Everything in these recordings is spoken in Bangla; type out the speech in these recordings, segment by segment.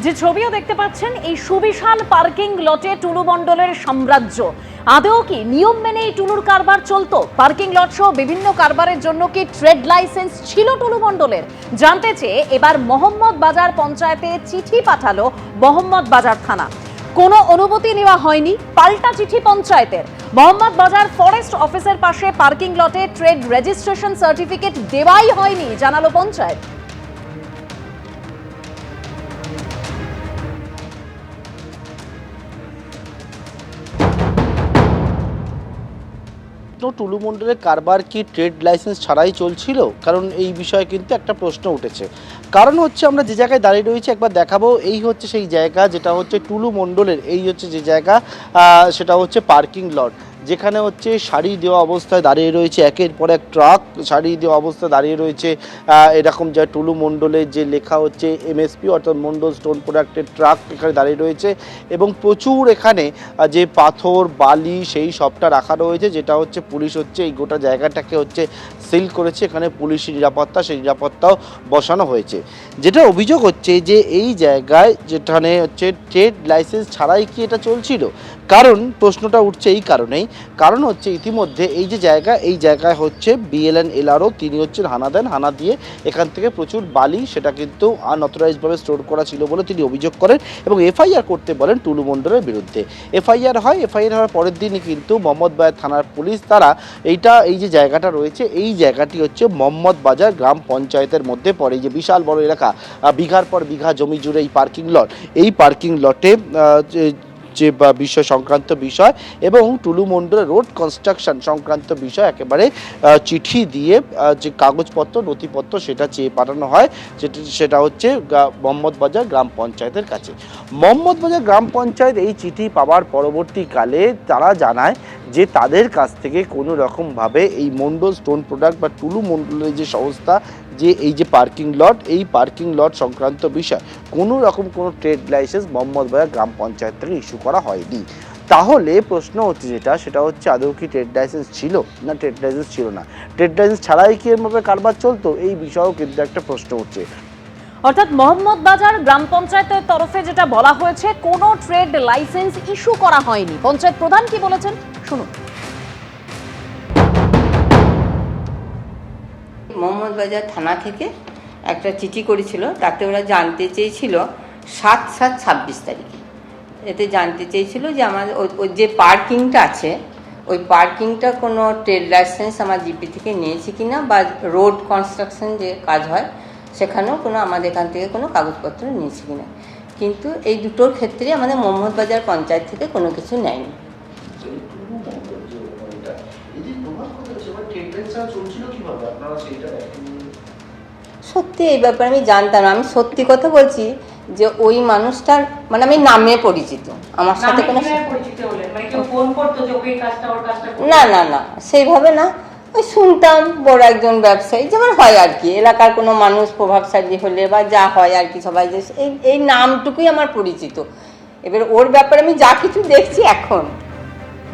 যে ছবিও দেখতে পাচ্ছেন এই সুবিশাল পার্কিং লটে টুলু মণ্ডলের সাম্রাজ্য। আদৌ কি নিয়ম মেনে এই টুলুর কারবার চলতো? পার্কিং লট সহ বিভিন্ন কারবারের জন্য কি ট্রেড লাইসেন্স ছিল টুলু মণ্ডলের? জানতে চেয়ে এবার মোহাম্মদ বাজার পঞ্চায়েতে চিঠি পাঠালো মোহাম্মদ বাজার থানা। কোনো অনুমতি নেওয়া হয়নি, পাল্টা চিঠি পঞ্চায়েতের। মোহাম্মদ বাজার ফরেস্ট অফিসের পাশে পার্কিং লটে ট্রেড রেজিস্ট্রেশন সার্টিফিকেট দেওয়াই হয়নি জানালো পঞ্চায়েত। টুলু মণ্ডলের কারবার কি ট্রেড লাইসেন্স ছাড়াই চলছিল? কারণ এই বিষয়ে কিন্তু একটা প্রশ্ন উঠেছে। কারণ হচ্ছে আমরা যে জায়গায় দাঁড়িয়ে রয়েছি একবার দেখাবো, এই হচ্ছে সেই জায়গা যেটা হচ্ছে টুলু মণ্ডলের, এই হচ্ছে যে জায়গা সেটা হচ্ছে পার্কিং লট, যেখানে হচ্ছে সারি দেওয়া অবস্থায় দাঁড়িয়ে রয়েছে একের পর এক ট্রাক, সারি দেওয়া অবস্থায় দাঁড়িয়ে রয়েছে এরকম যা টুলু মণ্ডলের যে লেখা হচ্ছে এমএসপি অর্থাৎ মণ্ডল স্টোন প্রোডাক্টের ট্রাক এখানে দাঁড়িয়ে রয়েছে এবং প্রচুর এখানে যে পাথর বালি সেই সবটা রাখা রয়েছে, যেটা হচ্ছে পুলিশ হচ্ছে এই গোটা জায়গাটাকে হচ্ছে সিল করেছে। এখানে পুলিশের নিরাপত্তা, সেই নিরাপত্তাও বসানো হয়েছে। যেটা অভিযোগ হচ্ছে যে এই জায়গায় যেখানে হচ্ছে ট্রেড লাইসেন্স ছাড়াই কি এটা চলছিল? কারণ প্রশ্নটা উঠছে এই কারণেই, কারণ হচ্ছে ইতিমধ্যে এই যে জায়গা, এই জায়গায় হচ্ছে বিএলএন এলআরও তিনি হচ্ছেন হানা দেন, হানা দিয়ে এখান থেকে প্রচুর বালি সেটা কিন্তু আনঅথরাইজডভাবে স্টোর করা ছিল বলে তিনি অভিযোগ করেন এবং এফআইআর করতে বলেন টুলু মণ্ডলের বিরুদ্ধে। এফআইআর হয়, এফআইআর হওয়ার পরের দিনই কিন্তু মোহাম্মদ বাজার থানার পুলিশ তারা এই যে জায়গাটা রয়েছে, এই জায়গাটি হচ্ছে মোহাম্মদ বাজার গ্রাম পঞ্চায়েতের মধ্যে পড়ে। এই যে বিশাল বড় এলাকা, বিঘার পর বিঘা জমি জুড়ে এই পার্কিং লট, এই পার্কিং লটে যে বিষয় সংক্রান্ত বিষয় এবং টুলু মণ্ডলের রোড কনস্ট্রাকশন সংক্রান্ত বিষয় একেবারে চিঠি দিয়ে যে কাগজপত্র নথিপত্র সেটা চেয়ে পাঠানো হয়, সেটা হচ্ছে মোহাম্মদ বাজার গ্রাম পঞ্চায়েতের কাছে। মোহাম্মদ বাজার গ্রাম পঞ্চায়েত এই চিঠি পাওয়ার পরবর্তীকালে তারা জানায় যে তাদের কাছ থেকে কোনো রকমভাবে এই মণ্ডল স্টোন প্রোডাক্ট বা টুলু মণ্ডলের যে সংস্থা, যে এই যে পার্কিং লট, এই পার্কিং লট সংক্রান্ত বিষয় কোনো রকম কোনো ট্রেড লাইসেন্স মোহাম্মদ বাজার গ্রাম পঞ্চায়েত থেকে ইস্যু করা হয়নি। তাহলে প্রশ্ন হচ্ছে সেটা হচ্ছে আদৌ কি ট্রেড লাইসেন্স ছিল না ট্রেড লাইসেন্স ছিল না? ট্রেড লাইসেন্স ছাড়াই কি এরভাবে কারবার চলতো? এই বিষয়েও কিন্তু একটা প্রশ্ন উঠছে। অর্থাৎ মোহাম্মদ বাজার গ্রাম পঞ্চায়েতের তরফে যেটা বলা হয়েছে, কোনো ট্রেড লাইসেন্স ইস্যু করা হয়নি। পঞ্চায়েত প্রধান কি বলেছেন শুনুন। মোহাম্মদ বাজার থানা থেকে একটা চিঠি করেছিল, তাতে ওরা জানতে চেয়েছিল 7/7/26 তারিখে, এতে জানতে চেয়েছিল যে আমাদের ওই যে পার্কিংটা আছে, ওই পার্কিংটা কোনো ট্রেড লাইসেন্স আমার জিপি থেকে নিয়েছে কিনা, বা রোড কনস্ট্রাকশন যে কাজ হয় সেখানেও কোনো আমাদের এখান থেকে কোনো কাগজপত্র নিয়েছে কিনা। কিন্তু এই দুটোর ক্ষেত্রে আমাদের মোহাম্মদ বাজার পঞ্চায়েত থেকে কোনো কিছু নেয়নি। সত্যি এই ব্যাপারে আমি জানতাম না, আমি সত্যি কথা বলছি যে ওই মানুষটার মানে আমি নামে পরিচিত, আমার সাথে কোনো না না না সেইভাবে না, ওই শুনতাম বড় একজন ব্যবসায়ী যেমন হয় আর কি, এলাকার কোনো মানুষ প্রভাবশালী হলে বা যা হয় আর কি, সবাই যে এই নামটুকুই আমার পরিচিত। এবার ওর ব্যাপারে আমি যা কিছু দেখছি এখন।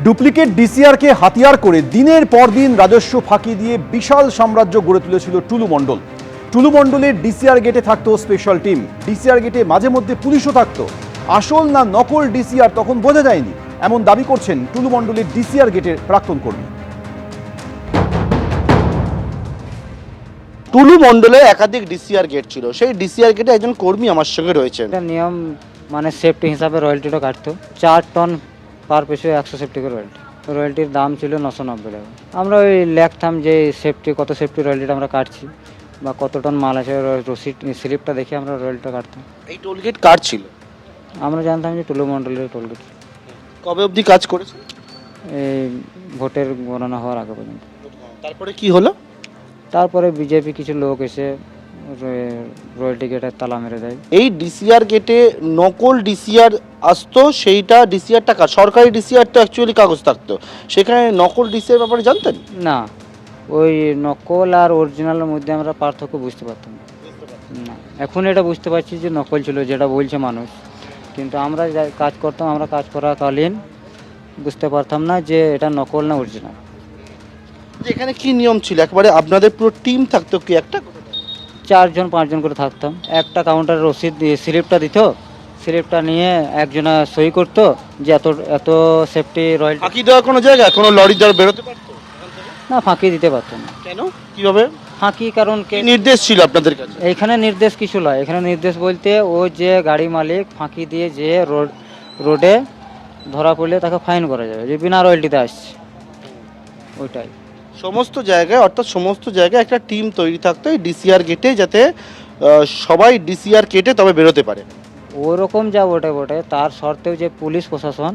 ডুপ্লিকেট ডিসিআরকে হাতিয়ার করে দিনের পর দিন রাজস্ব ফাঁকি দিয়ে বিশাল সাম্রাজ্য গড়ে তুলেছিল টুলু মণ্ডল। টুলু মণ্ডলের ডিসিআর গেটে থাকতো স্পেশাল টিম, ডিসিআর গেটে মাঝে মধ্যে পুলিশও থাকতো। আসল না নকল ডিসিআর তখন বোঝা যায়নি, এমন দাবি করছেন টুলু মণ্ডলের ডিসিআর গেটের প্রাক্তন কর্মী। টুলু মণ্ডলে একাধিক ডিসিআর গেট ছিল, সেই ডিসিআর গেটে একজন কর্মী আমার সঙ্গে রয়েছেন। নিয়ম মানে সেফটি হিসাবে রয়্যালটিটা কাটতো, 4 টন পার পিছু 100 সেফটি করে রয়্যালটি। রয়্যালটির দাম ছিল 990 টাকা। আমরা ওই লেখতাম যে সেফটি কত সেফটি রয়্যালটিটা আমরা কাটছি বা কত টন মাল আছে, রসিদ স্লিপটা দেখে আমরা রয়্যালটিটা কাটতাম। এই টোলগেট কার ছিল? আমরা জানতাম যে টুলু মণ্ডলের টোলগেট। কবে অবধি কাজ করেছে? এই ভোটের গণনা হওয়ার আগে পর্যন্ত। তারপরে কি হলো? তারপরে বিজেপি কিছু লোক এসে রয়্যালটি গেটের তালা মেরে দেয়। এই ডিসিআর গেটে নকল ডিসিআর আসতো, সেইটা ডিসিআরটা সরকারি ডিসিআর তো অ্যাকচুয়ালি কাগজ থাকতো, সেখানে নকল ডিসিআর ব্যাপারে জানতেন না? ওই নকল আর অরিজিনালের মধ্যে আমরা পার্থক্য বুঝতে পারতাম না। এখন এটা বুঝতে পারছি যে নকল ছিল যেটা বলছে মানুষ, কিন্তু আমরা কাজ করতাম, আমরা কাজ করাকালীন বুঝতে পারতাম না যে এটা নকল না অরিজিনাল। এখানে কি নিয়ম ছিল? একবারে আপনাদের পুরো টিম থাকতো কি একটা? 4 জন 5 জন করে থাকতাম, একটা কাউন্টারে রসিদ দিয়ে স্লিপটা দিত, স্লিপটা নিয়ে একজনা সই করতো যে এত এত সেফটি রয়্যালটি। ফাঁকি দেওয়া কোনো জায়গা, কোনো লরি দ্বারা বেরোতে পারতো? না, ফাঁকি দিতে পারতো না। কেন, কিভাবে? ফাঁকি কারণ কি নির্দেশ ছিল আপনাদের কাছে? এইখানে নির্দেশ কিছু নয়, এখানে নির্দেশ বলতে ও যে গাড়ি মালিক ফাঁকি দিয়ে যে রোডে ধরা পড়লে তাকে ফাইন করা যাবে, যে বিনা রয়্যালটিতে আসছে, ওইটাই। সমস্ত জায়গায়, অর্থাৎ সমস্ত জায়গায় একটা টিম তৈরি থাকতো এই ডিসিআর গেটে, যাতে সবাই ডিসিআর কেটে তবে বেরোতে পারে। ওরকম যা বটে তার সত্ত্বেও যে পুলিশ প্রশাসন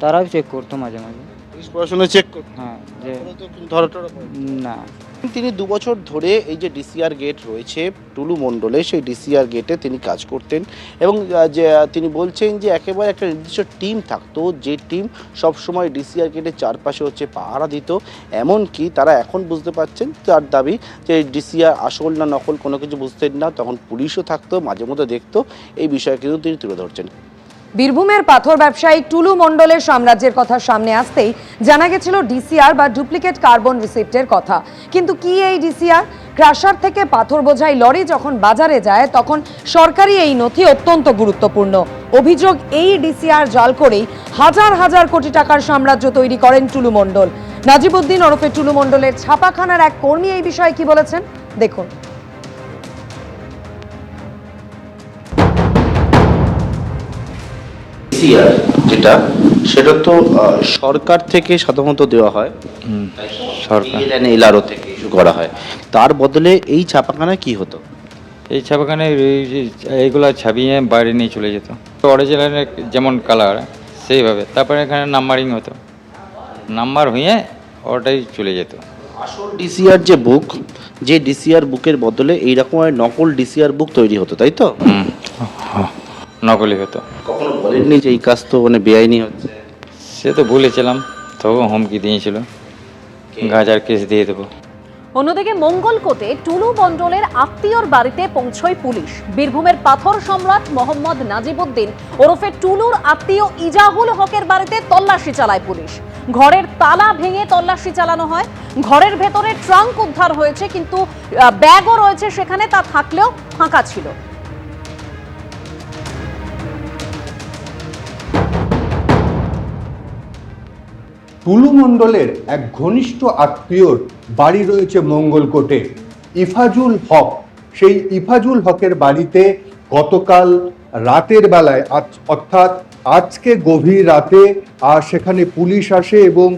তারাও চেক করতো মাঝে মাঝে। পুলিশ প্রশাসনে চেক করতো? হ্যাঁ, যে ধরা টরা পড়ে? না। তিনি 2 বছর ধরে এই যে ডিসিআর গেট রয়েছে টুলু মণ্ডলে, সেই ডিসিআর গেটে তিনি কাজ করতেন এবং যে তিনি বলছেন যে একেবারে একটা নির্দিষ্ট টিম থাকতো, যে টিম সবসময় ডিসিআর গেটের চারপাশে হচ্ছে পাহারা দিত। এমনকি তারা এখন বুঝতে পারছেন, তার দাবি যে ডিসিআর আসল না নকল কোনো কিছু বুঝতেন না, তখন পুলিশও থাকতো, মাঝে মধ্যে দেখতো। এই বিষয়ে কিন্তু তিনি তুলে ধরছেন। বীরভূমের পাথর ব্যবসায়ী টুলু মণ্ডলের সাম্রাজ্যের কথা সামনে আসতেই জানা গেছিল ডিসিআর বা ডুপ্লিকেট কার্বন রিসিপ্টের কথা। কিন্তু কি এই ডিসিআর? ক্রাশার থেকে পাথর বোঝাই লরি যখন বাজারে যায় তখন সরকারি এই নথি অত্যন্ত গুরুত্বপূর্ণ। অভিযোগ, এই ডিসিআর জাল করেই হাজার হাজার কোটি টাকার সাম্রাজ্য তৈরি করেন টুলু মণ্ডল। নাজিবউদ্দিন ওরফে টুলু মণ্ডলের ছাপাখানার এক কর্মী এই বিষয়ে কি বলেছেন দেখুন। যেটা সেটা তো সরকার থেকে সাধারণত দেওয়া হয়, সরকার এলআরও থেকে ইস্যু করা হয়। তার বদলে এই ছাপাখানায় কি হতো? এই ছাপাখানে এইগুলো ছাপিয়ে বাইরে নিয়ে চলে যেত, তো অরিজিনালের যেমন কালার সেইভাবে, তারপরে এখানে নাম্বারিং হতো, নাম্বার হয়ে ওটাই চলে যেত। আসল ডিসিআর যে বুক, যে ডিসিআর বুকের বদলে এইরকম নকল ডিসিআর বুক তৈরি হতো, তাই তো? নকলি হতো। কখনো বলেননি যে এই কাজ তো মানে বেআইনি হচ্ছে? সে তো বলেছিলাম, তখন হুমকি দিয়েছিল, গাজার কেস দিয়ে দেবো। অন্যদিকে মঙ্গলকোটে টুলু মণ্ডলের আত্মীয়র বাড়িতে পৌঁছয় পুলিশ। বীরভূমের পাথর সম্রাট মোহাম্মদ নাজিবউদ্দিন ওরফে টুলুর আত্মীয় ইজাহুল হকের বাড়িতে তল্লাশি চালায় পুলিশ। ঘরের তালা ভেঙে তল্লাশি চালানো হয়। ঘরের ভেতরে ট্রাঙ্ক উদ্ধার হয়েছে, কিন্তু ব্যাগও রয়েছে সেখানে, তা থাকলেও ফাঁকা ছিল। টুলু মণ্ডলের এক ঘনিষ্ঠ আত্মীয়র বাড়ি রয়েছে মঙ্গলকোটে। ইফাজুল হক, সেই ইফাজুল হকের বাড়িতে গতকাল রাতের বেলায়, অর্থাৎ আজকে গভীর রাতে সেখানে পুলিশ আসে এবং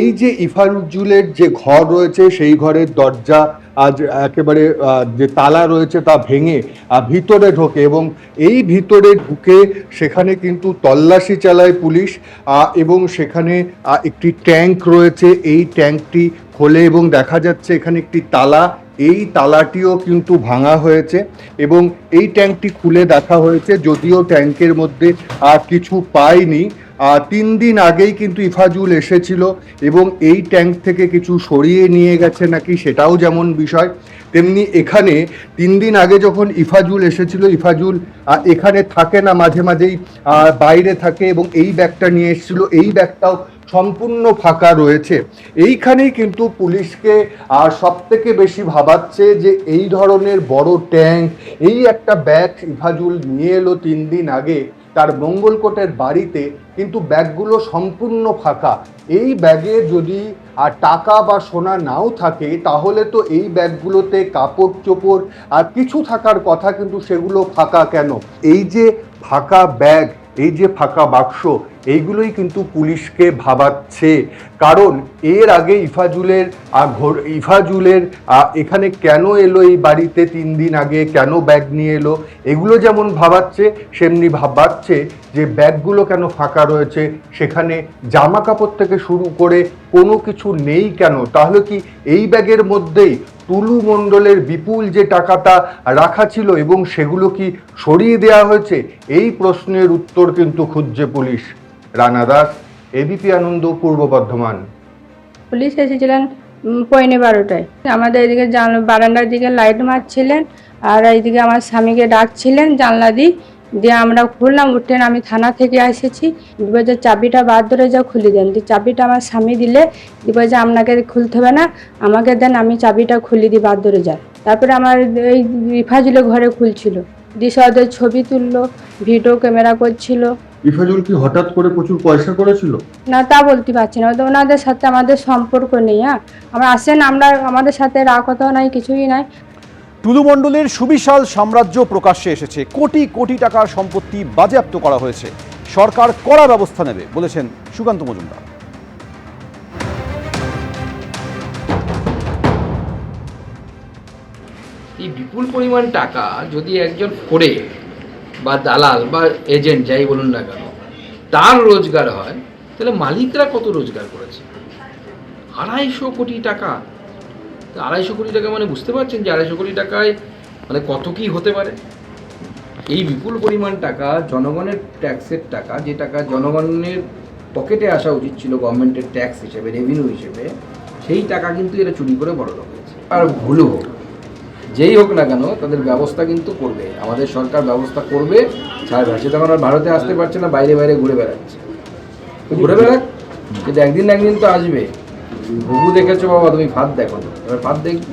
এই যে ইফাজুলের যে ঘর রয়েছে সেই ঘরের দরজা আজ একেবারে যে তালা রয়েছে তা ভেঙে ভিতরে ঢোকে এবং এই ভিতরে ঢুকে সেখানে কিন্তু তল্লাশি চালায় পুলিশ এবং সেখানে একটি ট্যাঙ্ক রয়েছে, এই ট্যাঙ্কটি খোলে এবং দেখা যাচ্ছে এখানে একটি তালা, এই তালাটিও কিন্তু ভাঙা হয়েছে এবং এই ট্যাঙ্কটি খুলে দেখা হয়েছে, যদিও ট্যাঙ্কের মধ্যে কিছু পায়নি। 3 দিন আগেই কিন্তু ইফাজুল এসেছিল এবং এই ট্যাঙ্ক থেকে কিছু সরিয়ে নিয়ে গেছে নাকি সেটাও যেমন বিষয়, তেমনি এখানে 3 দিন আগে যখন ইফাজুল এসেছিল, ইফাজুল এখানে থাকে না, মাঝে মাঝেই বাইরে থাকে এবং এই ব্যাগটা নিয়ে এসেছিল, এই ব্যাগটাও সম্পূর্ণ ফাঁকা রয়েছে। এইখানেই কিন্তু পুলিশকে সব থেকে বেশি ভাবাচ্ছে যে এই ধরনের বড় ট্যাঙ্ক, এই একটা ব্যাগ ইফাজুল নিয়ে এলো 3 দিন আগে তার মঙ্গলকোটের বাড়িতে, কিন্তু ব্যাগগুলো সম্পূর্ণ ফাঁকা। এই ব্যাগে যদি টাকা বা সোনা নাও থাকে তাহলে তো এই ব্যাগগুলোতে কাপড় চোপড় আর কিছু থাকার কথা, কিন্তু সেগুলো ফাঁকা কেন? এই যে ফাঁকা ব্যাগ, এই যে ফাঁকা বাক্স, এইগুলোই কিন্তু পুলিশকে ভাবাচ্ছে। কারণ এর আগে ইফাজুলের এখানে কেন এলো, এই বাড়িতে 3 দিন আগে কেন ব্যাগ নিয়ে এলো, এগুলো যেমন ভাবাচ্ছে, সেমনি ভাবাচ্ছে যে ব্যাগগুলো কেন ফাঁকা রয়েছে, সেখানে জামা কাপড় থেকে শুরু করে কোনো কিছু নেই কেন? তাহলে কি এই ব্যাগের মধ্যেই টুলু মণ্ডলের বিপুল যে টাকাটা রাখা ছিল এবং সেগুলো কি সরিয়ে দেওয়া হয়েছে? এই প্রশ্নের উত্তর কিন্তু খুঁজছে পুলিশ। রানা দাস, এবিপি আনন্দ, পূর্ব বর্ধমান। পুলিশ এসেছিলেন 12:15টায়। আমাদের এদিকে বারান্দার দিকে লাইট মারছিলেন আর এইদিকে আমার স্বামীকে ডাকছিলেন জানলা দিয়ে আমরা খুললাম, উঠেন আমি থানা থেকে এসেছি, দিবে যে চাবিটা বার ধরে যা খুলে দেন, চাবিটা আমার স্বামী দিলে দিবে যে আপনাকে খুলতে হবে না, আমাকে দেন, আমি চাবিটা খুলে দিই বার ধরে যান। তারপরে আমার এই ইফাজুলের ঘরে খুলছিল, দিশা ওদের ছবি তুললো, ভিডিও ক্যামেরা করছিল। ইফাজুল কি হঠাৎ করে প্রচুর পয়সা করেছিল? না, তা বলতে পারছি না, ওনাদের সাথে আমাদের সম্পর্ক নেই। হ্যাঁ, আমরা আসেন, আমরা আমাদের সাথে রাগ কথাও নাই, কিছুই নাই। টুলু মণ্ডলের সুবিশাল সাম্রাজ্য প্রকাশ্যে এসেছে, কোটি কোটি টাকার সম্পত্তি বাজেয়াপ্ত করা হয়েছে, সরকার কড়া ব্যবস্থা নেবে বলেছেন সুকান্ত মজুমদার। এই বিপুল পরিমাণ টাকা যদি একজন ফোরে বা দালাল বা এজেন্ট যাই বলুন না কেন তার রোজগার হয়, তাহলে মালিকরা কত রোজগার করেছে? 250 কোটি টাকা। 250 কোটি টাকা মানে বুঝতে পারছেন যে 250 কোটি টাকায় মানে কত কি হতে পারে। এই বিপুল পরিমাণ টাকা জনগণের ট্যাক্সের টাকা, যে টাকা জনগণের পকেটে আসা উচিত ছিল গভর্নমেন্টের ট্যাক্স হিসেবে, রেভিনিউ হিসেবে, সেই টাকা কিন্তু এরা চুরি করে বড়লোক হয়েছে। আর ভুলও হোক, যেই হোক না কেন তাদের ব্যবস্থা কিন্তু করবে, আমাদের সরকার ব্যবস্থা করবে, ছাড়বে। সে তখন আর ভারতে আসতে পারছে না, বাইরে বাইরে ঘুরে বেড়াচ্ছে। ঘুরে বেড়াক, কিন্তু একদিন না একদিন তো আসবে। ঘুঘু দেখেছো বাবা, তুমি ফাঁদ দেখো না, এবার ফাঁদ দেখবে।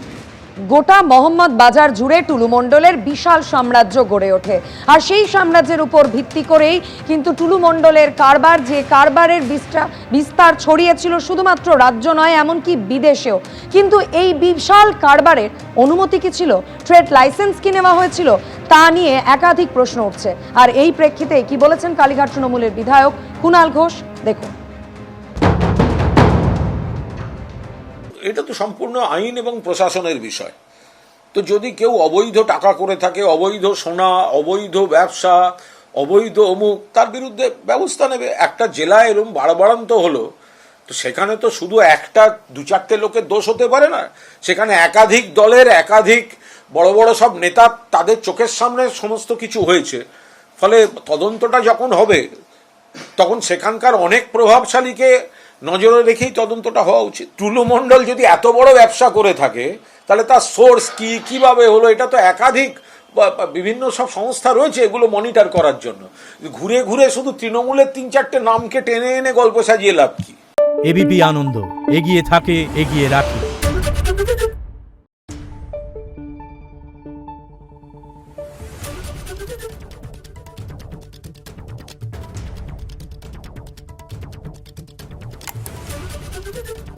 গোটা মোহাম্মদ বাজার জুড়ে টুলু মণ্ডলের বিশাল সাম্রাজ্য গড়ে ওঠে, আর সেই সাম্রাজ্যের উপর ভিত্তি করেই কিন্তু টুলু মণ্ডলের কারবার, যে কারবারের বিস্তার ছড়িয়েছিল শুধুমাত্র রাজ্য নয়, এমনকি বিদেশেও। কিন্তু এই বিশাল কারবারের অনুমতি কি ছিল, ট্রেড লাইসেন্স কি নেওয়া হয়েছিল, তা নিয়ে একাধিক প্রশ্ন উঠছে। আর এই প্রেক্ষিতে কি বলেছেন কালীঘাট তৃণমূলের বিধায়ক কুণাল ঘোষ, দেখুন। এটা তো সম্পূর্ণ আইন এবং প্রশাসনের বিষয়। তো যদি কেউ অবৈধ টাকা করে থাকে, অবৈধ সোনা, অবৈধ ব্যবসা, অবৈধ অমুক, তার বিরুদ্ধে ব্যবস্থা নেবে। একটা জেলায় এরকম বাড়বাড়ন্ত হলো, তো সেখানে তো শুধু একটা 2-4টে লোকের দোষ হতে পারে না, সেখানে একাধিক দলের একাধিক বড় বড় সব নেতা, তাদের চোখের সামনে সমস্ত কিছু হয়েছে। ফলে তদন্তটা যখন হবে তখন সেখানকার অনেক প্রভাবশালীকে নজরে রেখেই তদন্তটা হওয়া উচিত। টুলু মণ্ডল যদি এত বড় ব্যবসা করে থাকে, তাহলে তার সোর্স কি, কিভাবে হলো, এটা তো একাধিক বিভিন্ন সব সংস্থা রয়েছে এগুলো মনিটর করার জন্য। ঘুরে ঘুরে শুধু তৃণমূলের 3-4টে নামকে টেনে এনে গল্প সাজিয়ে লাভ কি? এবিপি আনন্দ, এগিয়ে থাকে, এগিয়ে রাখে। Thank you.